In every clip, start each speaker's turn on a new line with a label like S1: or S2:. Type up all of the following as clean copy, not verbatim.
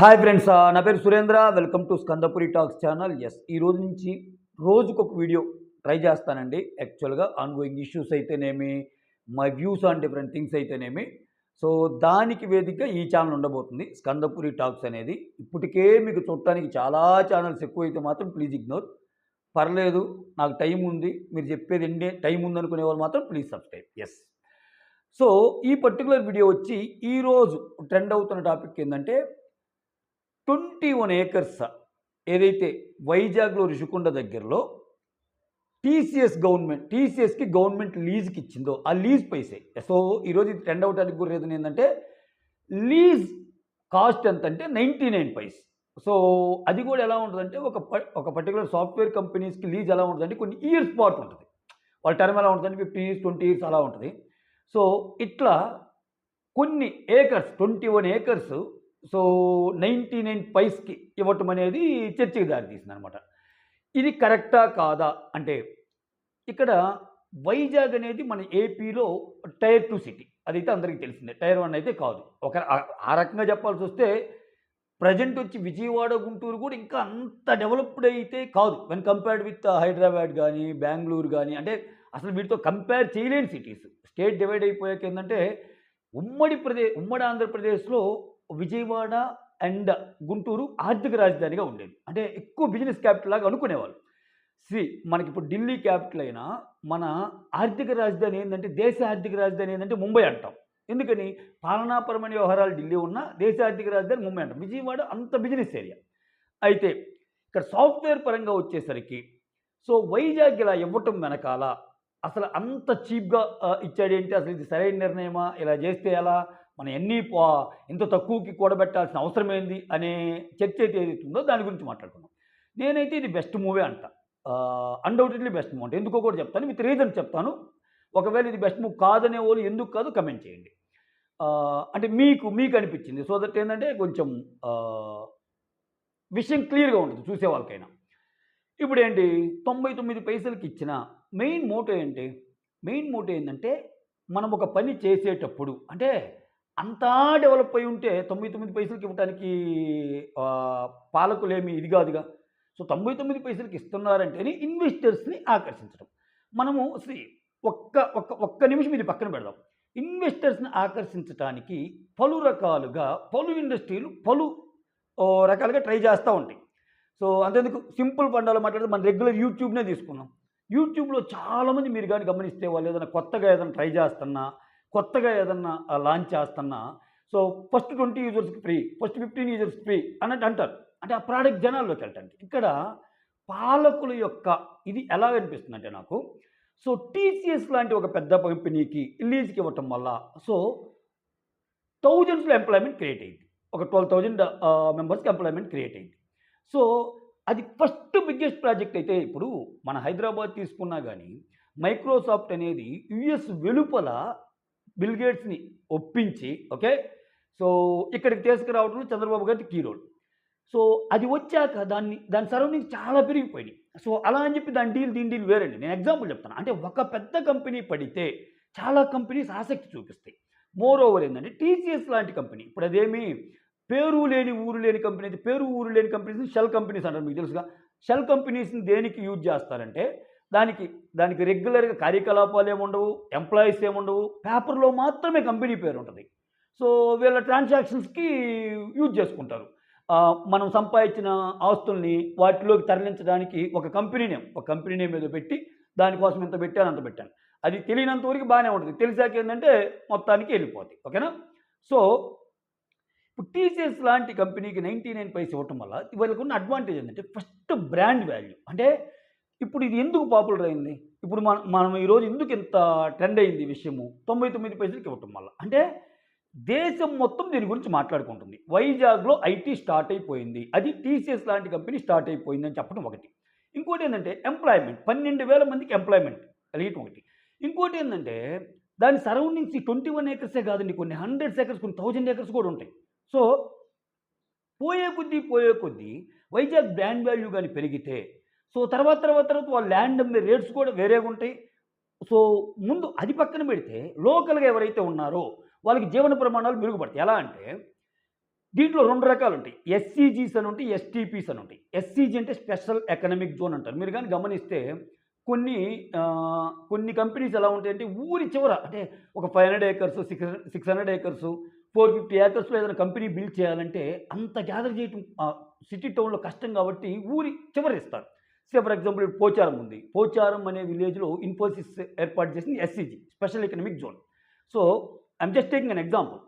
S1: Hi friends, నా పేరు Surendra. Welcome to Skandapuri talks channel. ఈ రోజు నుంచి రోజుకొక వీడియో ట్రై చేస్తానండి. యాక్చువల్గా ఆన్గోయింగ్ ఇష్యూస్ అయితేనేమి, my views on different things అయితేనేమి, సో దానికి వేదికగా ఈ ఛానల్ ఉండబోతుంది, స్కందపురి టాక్స్ అనేది. ఇప్పటికే మీకు చూడటానికి చాలా ఛానల్స్ ఎక్కువైతే మాత్రం ప్లీజ్ ఇగ్నోర్. పర్లేదు, నాకు టైం ఉంది, మీరు చెప్పేది ఎండే టైం ఉందనుకునే వాళ్ళు మాత్రం ప్లీజ్ సబ్స్క్రైబ్. సో ఈ పర్టికులర్ వీడియో వచ్చి ఈరోజు ట్రెండ్ అవుతున్న టాపిక్ ఏంటంటే 21 ఏకర్స్ ఏదైతే వైజాగ్లో ఋషికొండ దగ్గరలో టీసీఎస్కి గవర్నమెంట్ లీజ్కి ఇచ్చిందో ఆ లీజ్ పైసే. సో ఈరోజు ఇది ట్రెండ్ అవడానికి కూడా రీజన్ ఏంటంటే లీజ్ కాస్ట్ ఎంత అంటే 99 పైస్. సో అది కూడా ఎలా ఉంటుందంటే ఒక పర్టికులర్ సాఫ్ట్వేర్ కంపెనీస్కి లీజ్ ఎలా ఉంటుందంటే కొన్ని ఇయర్స్ పాటు ఉంటుంది. వాళ్ళ టర్మ్ ఎలా ఉంటుందంటే 15 years 20 years అలా ఉంటుంది. సో ఇట్లా కొన్ని ఏకర్స్ 21 ఏకర్స్ సో 99 పైస్కి ఇవ్వటం అనేది చర్చకి దారితీసింది అనమాట. ఇది కరెక్టా కాదా అంటే, ఇక్కడ వైజాగ్ అనేది మన ఏపీలో టైర్ 2 సిటీ, అదైతే అందరికీ తెలిసిందే. టైర్ 1 అయితే కాదు. ఆ రకంగా చెప్పాల్సి వస్తే ప్రజెంట్ వచ్చి విజయవాడ, గుంటూరు కూడా ఇంకా అంత డెవలప్డ్ అయితే కాదు వెన్ కంపేర్డ్ విత్ హైదరాబాద్ కానీ బెంగళూరు కానీ. అంటే అసలు వీటితో కంపేర్ చేయలేని సిటీస్. స్టేట్ డివైడ్ అయిపోయాక ఏంటంటే ఉమ్మడి ఆంధ్రప్రదేశ్లో విజయవాడ అండ్ గుంటూరు ఆర్థిక రాజధానిగా ఉండేది. అంటే ఎక్కువ బిజినెస్ క్యాపిటల్ లాగా అనుకునేవాళ్ళు. మనకి ఇప్పుడు ఢిల్లీ క్యాపిటల్ అయినా మన ఆర్థిక రాజధాని ఏంటంటే, దేశ ఆర్థిక రాజధాని ఏంటంటే ముంబై అంటాం. ఎందుకని? పాలనాపరమైన వ్యవహారాలు ఢిల్లీ ఉన్నా దేశ ఆర్థిక రాజధాని ముంబై అంటాం. విజయవాడ అంత బిజినెస్ ఏరియా. అయితే ఇక్కడ సాఫ్ట్వేర్ పరంగా వచ్చేసరికి సో వైజాగ్ ఇలా ఇవ్వటం వెనకాల అసలు అంత చీప్గా ఇచ్చాడేంటి, అసలు ఇది సరైన నిర్ణయమా, ఇలా చేస్తే ఎలా, మనం ఇంత తక్కువకి కూడబెట్టాల్సిన అవసరం ఏంది అనే చర్చ అయితే ఏదైతుందో దాని గురించి మాట్లాడుకున్నాం. నేనైతే ఇది బెస్ట్ మూవీ అంట. అన్డౌటెడ్లీ బెస్ట్ మూవీ అంటే ఎందుకో కూడా చెప్తాను, విత్ రీజన్ చెప్తాను. ఒకవేళ ఇది బెస్ట్ మూవీ కాదనే వాళ్ళు ఎందుకు కాదు కమెంట్ చేయండి. అంటే మీకు అనిపించింది, సో దట్ ఏంటంటే కొంచెం విషయం క్లియర్గా ఉంటుంది చూసే వాళ్ళకైనా. ఇప్పుడు ఏంటి 99 పైసలకి ఇచ్చిన మెయిన్ మోటో ఏంటి? మెయిన్ మోటో ఏంటంటే, మనం ఒక పని చేసేటప్పుడు అంటే అంతా డెవలప్ అయి ఉంటే 99 పైసలకి ఇవ్వడానికి పాలకులేమి ఇది కాదుగా. సో 99 పైసలకి ఇస్తున్నారంటేనే ఇన్వెస్టర్స్ని ఆకర్షించడం. మనము ఒక్క నిమిషం ఇది పక్కన పెడదాం. ఇన్వెస్టర్స్ని ఆకర్షించడానికి పలు రకాలుగా పలు ఇండస్ట్రీలు రకాలుగా ట్రై చేస్తూ ఉంటాయి. సో అంతేందుకు సింపుల్ పండాలో మాట్లాడితే మన రెగ్యులర్ యూట్యూబ్నే తీసుకున్నాం. యూట్యూబ్లో చాలామంది మీరు కానీ గమనిస్తే వాళ్ళు ఏదైనా కొత్తగా ఏదైనా ట్రై చేస్తున్నా, కొత్తగా ఏదన్నా లాంచ్ చేస్తున్నా, so first 20 users free, first 15 users free అన్నట్టు అంటారు. అంటే ఆ ప్రోడక్ట్ జనాల్లోకి వెళ్ళటానికి. ఇక్కడ పాలకుల యొక్క ఇది ఎలా అనిపిస్తుందంటే నాకు, సో టీసీఎస్ లాంటి ఒక పెద్ద కంపెనీకి లీజ్కి ఇవ్వటం వల్ల సో థౌజండ్స్లో ఎంప్లాయ్మెంట్ క్రియేట్ అయింది. ఒక 12,000 మెంబర్స్కి ఎంప్లాయ్మెంట్ క్రియేట్ అయింది. సో అది ఫస్ట్ బిగ్గెస్ట్ ప్రాజెక్ట్ అయితే ఇప్పుడు మన హైదరాబాద్ తీసుకున్నా కానీ మైక్రోసాఫ్ట్ అనేది యుఎస్ వెలుపల బిల్ గేట్స్ని ఒప్పించి ఓకే, సో ఇక్కడికి తీసుకురావడంలో చంద్రబాబు గారికి కీ రోల్. సో అది వచ్చాక దాని సరౌండింగ్స్ చాలా పెరిగిపోయినాయి. సో అలా అని చెప్పి దీని డీల్ వేరండి. నేను ఎగ్జాంపుల్ చెప్తాను. అంటే ఒక పెద్ద కంపెనీ పడితే చాలా కంపెనీస్ ఆసక్తి చూపిస్తాయి. మోర్ ఓవర్ ఏంటంటే టీసీఎస్ లాంటి కంపెనీ, ఇప్పుడు అదేమి పేరు లేని ఊరు లేని కంపెనీ అయితే, పేరు ఊరు లేని కంపెనీస్ని షెల్ కంపెనీస్ అంటారు. మీకు తెలుసుగా. షెల్ కంపెనీస్ని దేనికి యూజ్ చేస్తారంటే, దానికి రెగ్యులర్గా కార్యకలాపాలు ఏముండవు, ఎంప్లాయీస్ ఏముండవు, పేపర్లో మాత్రమే కంపెనీ పేరు ఉంటుంది. సో వీళ్ళ ట్రాన్సాక్షన్స్కి యూజ్ చేసుకుంటారు. మనం సంపాదించిన ఆస్తుల్ని వాటిలోకి తరలించడానికి ఒక కంపెనీ నేమ్ ఏదో పెట్టి దానికోసం ఇంత పెట్టాను అంత పెట్టాను. అది తెలియనంత వరకు బాగానే ఉంటుంది, తెలిసాక ఏంటంటే మొత్తానికి వెళ్ళిపోతాయి. ఓకేనా? సో ఇప్పుడు టీసీఎస్ లాంటి కంపెనీకి 99 పైసలు ఇవ్వటం వల్ల వాళ్ళకు ఉన్న అడ్వాంటేజ్ ఏంటంటే, ఫస్ట్ బ్రాండ్ వాల్యూ. అంటే ఇప్పుడు ఇది ఎందుకు పాపులర్ అయింది, ఇప్పుడు మనం ఈరోజు ఎందుకు ఇంత ట్రెండ్ అయింది విషయము 99 పైసలకి ఇవ్వటం వల్ల అంటే, దేశం మొత్తం దీని గురించి మాట్లాడుకుంటుంది. వైజాగ్లో ఐటీ స్టార్ట్ అయిపోయింది, అది టీసీఎస్ లాంటి కంపెనీ స్టార్ట్ అయిపోయింది అని చెప్పడం ఒకటి. ఇంకోటి ఏంటంటే ఎంప్లాయ్మెంట్, 12,000 మందికి ఎంప్లాయ్మెంట్ కలిగటం ఒకటి. ఇంకోటి ఏంటంటే దాని సరౌండింగ్స్ 21 ఏకర్సే కాదండి, కొన్ని 100 acres, కొన్ని 1000 acres కూడా ఉంటాయి. సో పోయే కొద్దీ వైజాగ్ బ్రాండ్ వాల్యూ కానీ పెరిగితే, సో తర్వాత వాళ్ళ ల్యాండ్ అమ్మే రేట్స్ కూడా వేరేగా ఉంటాయి. సో ముందు అది పక్కన పెడితే లోకల్గా ఎవరైతే ఉన్నారో వాళ్ళకి జీవన ప్రమాణాలు మెరుగుపడతాయి. ఎలా అంటే దీంట్లో 2 రకాలు ఉంటాయి. ఎస్సీజీస్ అని ఉంటాయి, ఎస్టీపీస్ అని ఉంటాయి. ఎస్సీజీ అంటే స్పెషల్ ఎకనామిక్ జోన్ అంటారు. మీరు గాని గమనిస్తే కొన్ని కొన్ని కంపెనీస్ ఎలా ఉంటాయంటే ఊరి చివర అంటే ఒక 500 ఏకర్స్, 600 ఏకర్స్, 450 ఏకర్స్‌లో ఏదైనా కంపెనీ బిల్డ్ చేయాలంటే అంత గ్యాదర్ చేయటం సిటీ టౌన్‌లో కష్టం కాబట్టి ఊరి చివర ఇస్తారు. ఫర్ ఎగ్జాంపుల్ ఇప్పుడు పోచారం ఉంది. పోచారం అనే విలేజ్‌లో ఇన్ఫోసిస్ ఏర్పాటు చేసింది SCG special economic zone. So, I'm just taking an example.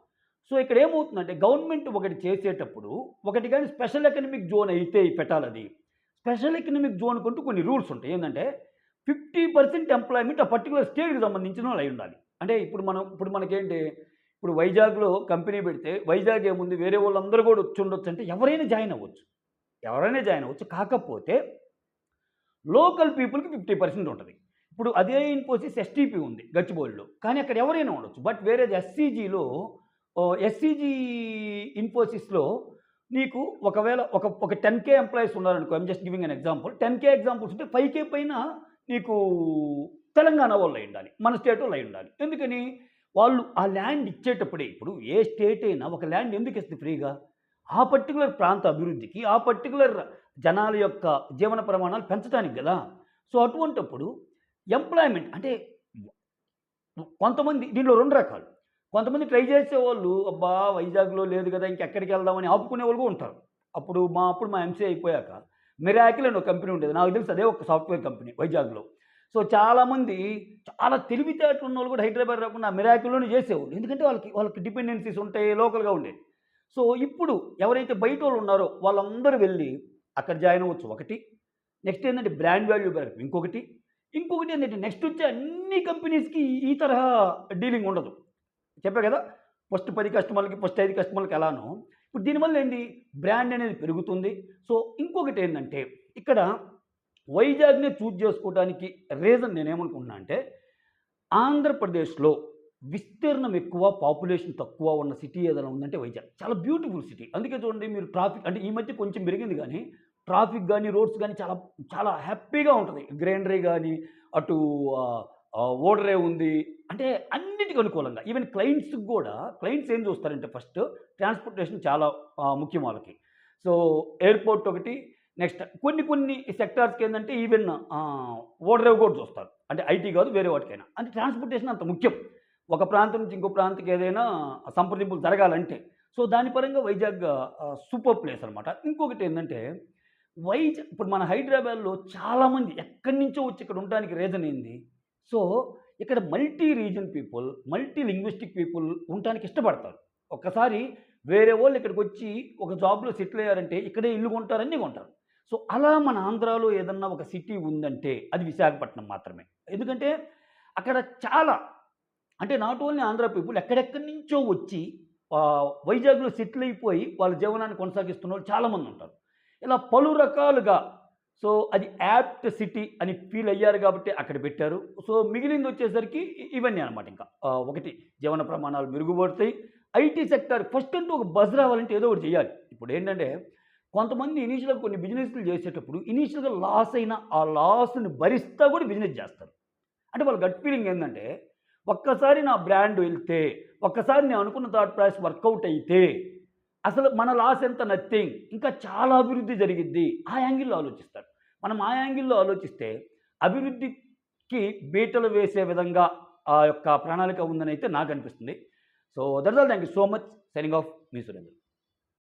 S1: So, ఇక్కడ ఏమవుతుందంటే గవర్నమెంట్ ఒకటి చేసేటప్పుడు ఒకటి గాని స్పెషల్ ఎకనామిక్ జోన్ అయితే పెట్టాలది. స్పెషల్ ఎకనామిక్ జోన్‌కంటూ కొన్ని రూల్స్ ఉంటాయి. ఏందంటే 50% ఎంప్లాయ్‌మెంట్ ఆ పర్టిక్యులర్ స్టేట్‌కి సంబంధించిన వాళ్ళు అయ్యుండాలి. అంటే ఇప్పుడు మనకేంటి ఇప్పుడు వైజాగ్‌లో కంపెనీ పెడితే వైజాగ్ ఏముంది వేరే వాళ్ళందరూ కూడా వచ్చుండొచ్చు అంటే ఎవరైనా జాయిన్ అవ్వచ్చు. ఎవరైనా జాయిన్ అవ్వచ్చు. కాకపోతే లోకల్ పీపుల్‌కి 50% ఉంటది. ఇప్పుడు అదే ఇన్ఫోసిస్ ఎస్టీపీ ఉంది గచ్చిబౌలిలో. కానీ అక్కడ ఎవరైనా ఉండొచ్చు. బట్ వేరేది ఎస్సీజీలో ఎస్సీజీ ఇన్ఫోసిస్‌లో నీకు ఒకవేళ ఒక 10,000 ఎంప్లాయీస్ ఉన్నారనుకో. I'm just giving an example. 10,000 examples ఉంటే 5,000 పైన నీకు తెలంగాణ వాళ్ళు అయ్యుండాలి. మన స్టేట్ వాళ్ళు అయ్యుండాలి. ఎందుకని? వాళ్ళు ఆ ల్యాండ్ ఇచ్చేటప్పుడే ఇప్పుడు ఏ స్టేట్ అయినా ఒక ల్యాండ్ ఎందుకు ఇస్తది ఫ్రీగా? ఆ పర్టిక్యులర్ ప్రాంత అభివృద్ధికి, ఆ పర్టిక్యులర్ జనాల యొక్క జీవన ప్రమాణాలు పెంచడానికి గదా! సో, అటువంటప్పుడు ఎంప్లాయ్‌మెంట్ అంటే కొంతమంది దీంట్లో 2 రకాలు. కొంతమంది ట్రై చేసేవాళ్ళు అబ్బా! వైజాగ్‌లో లేదు గదా! ఇంకెక్కడికెళ్దామని ఆపుకునేవాళ్ళు కూడా ఉంటారు. అప్పుడు మా ఎంసీఏ అయిపోయాక మిరాకిల్ అని ఒక కంపెనీ ఉండేది. నాకు తెలిసి అదే ఒక సాఫ్ట్‌వేర్ కంపెనీ వైజాగ్‌లో. సో, చాలామంది చాలా తెలివితేటలు ఉన్నోళ్ళు కూడా హైదరాబాద్ రాకుండా ఆ మిరాకిల్‌లోనే చేసేవాళ్ళు. ఎందుకంటే వాళ్ళకి డిపెండెన్సీస్ ఉంటాయి. లోకల్‌గా ఉండేది. సో, ఇప్పుడు ఎవరైతే బయటోళ్ళు ఉన్నారో వాళ్ళందరూ వెళ్లి అక్కడ జాయిన్ అవ్వచ్చు ఒకటి. నెక్స్ట్ ఏందంటే బ్రాండ్ వాల్యూ పెరగడం ఇంకొకటి ఏంటంటే నెక్స్ట్ వచ్చే అన్ని కంపెనీస్‌కి ఈ తరహా డీలింగ్ ఉండదు. చెప్పా కదా! ఫస్ట్ 10 కస్టమర్‌లకి, ఫస్ట్ 5 కస్టమర్‌లకి ఎలానో, ఇప్పుడు దీనివల్ల ఏంది బ్రాండ్ అనేది పెరుగుతుంది. సో, ఇంకొకటేందంటే ఇక్కడ వైజాగ్‌ని చూజ్ చేసుకోవడానికి రీజన్ నేనేమనుకుంటున్నా అంటే, ఆంధ్రప్రదేశ్‌లో విస్తీర్ణం ఎక్కువ, పాపులేషన్ తక్కువ ఉన్న సిటీ ఏదైనా ఉందంటే వైజాగ్. చాలా బ్యూటిఫుల్ సిటీ. అందుకే చూడండి మీరు ట్రాఫిక్ అంటే ఈ మధ్య కొంచెం పెరిగింది గానీ, ట్రాఫిక్ గాని, రోడ్స్ గాని చాలా చాలా హ్యాపీగా ఉంటది. గ్రీనరీ గాని, అటు ఓడరేవు ఉంది. అంటే అన్నిటికి అనుకూలంగా. ఈవెన్ క్లయింట్స్‌కి గూడా క్లయింట్స్ ఏం చూస్తారంటే ఫస్ట్ ట్రాన్స్‌పోర్టేషన్ చాలా ముఖ్యం వాళ్ళకి. సో, ఎయిర్‌పోర్ట్ ఒకటి నెక్స్ట్ కొన్ని సెక్టార్స్‌కి ఏందంటే ఈవెన్ ఓడరేవు కూడా చూస్తారు. అంటే ఐటీ కాదు వేరే వాటికైనా. అంటే ట్రాన్స్‌పోర్టేషన్ అంత ముఖ్యం. ఒక ప్రాంతం నుంచి ఇంకో ప్రాంతానికి ఏదైనా సంప్రదింపులు జరగాలంటే. సో, దాని పరంగా వైజాగ్ సూపర్ ప్లేస్ అనమాట. ఇంకొకటేందంటే ఇప్పుడు మన హైదరాబాద్‌లో చాలామంది ఎక్కడి నుంచో వచ్చి ఇక్కడ ఉండడానికి రీజన్ ఏంది? సో, ఇక్కడ multi reason people, multi linguistic people ఉండటానికి ఇష్టపడతారు. ఒక్కసారి వేరే వాళ్ళు ఇక్కడికొచ్చి ఒక జాబ్‌లో సెటిల్ అయ్యారంటే ఇక్కడే ఇల్లు కొంటారు, అన్నీ కొంటారు. సో, అలా మన ఆంధ్రాలో ఏదన్నా ఒక సిటీ ఉందంటే అది విశాఖపట్నం మాత్రమే. ఎందుకంటే అక్కడ చాలా అంటే నాట్ ఓన్లీ ఆంధ్ర పీపుల్ ఎక్కడెక్కడి నుంచో వచ్చి వైజాగ్‌లో సెటిల్ అయిపోయి వాళ్ళ జీవనాన్ని కొనసాగిస్తున్నోళ్ళు చాలామందుంటారు. ఇలా పలు రకాలుగా సో, అది యాప్ట్ సిటీ అని ఫీల్ అయ్యారు కాబట్టి అక్కడ పెట్టారు. సో, మిగిలిందొచ్చేసరికి ఇవన్నీ అనమాట ఇంకా. ఒకటి జీవన ప్రమాణాలు మెరుగుపడతాయి. ఐటీ సెక్టార్ ఫస్ట్ అంటూ ఒక బజ్ రావాలంటే ఏదో ఒకటి చేయాలి. ఇప్పుడేంటంటే కొంతమంది ఇనీషియల్‌గా కొన్ని బిజినెస్‌లు చేసేటప్పుడు ఇనీషియల్‌గా లాస్ అయిన ఆ లాస్‌ని భరిస్తా కూడా బిజినెస్ చేస్తారు. అంటే వాళ్ళ గట్ ఫీలింగ్ ఏందంటే ఒక్కసారి నా బ్రాండ్ వెళ్తే, ఒక్కసారి నేను అనుకున్న థాట్ ప్రాసెస్ వర్కౌట్ అయితే, అసలు మన లాస్ ఎంత నథింగ్. ఇంకా చాలా అభివృద్ధి జరిగిద్ది. ఆ యాంగిల్‌లో ఆలోచిస్తారు. మనం ఆ యాంగిల్‌లో ఆలోచిస్తే అభివృద్ధికి బీటలు వేసే విధంగా ఆ యొక్క ప్రణాళిక ఉందనైతే నాకనిపిస్తుంది. So, that's all. Thank you so much. Signing off. మీ సురేంద్ర.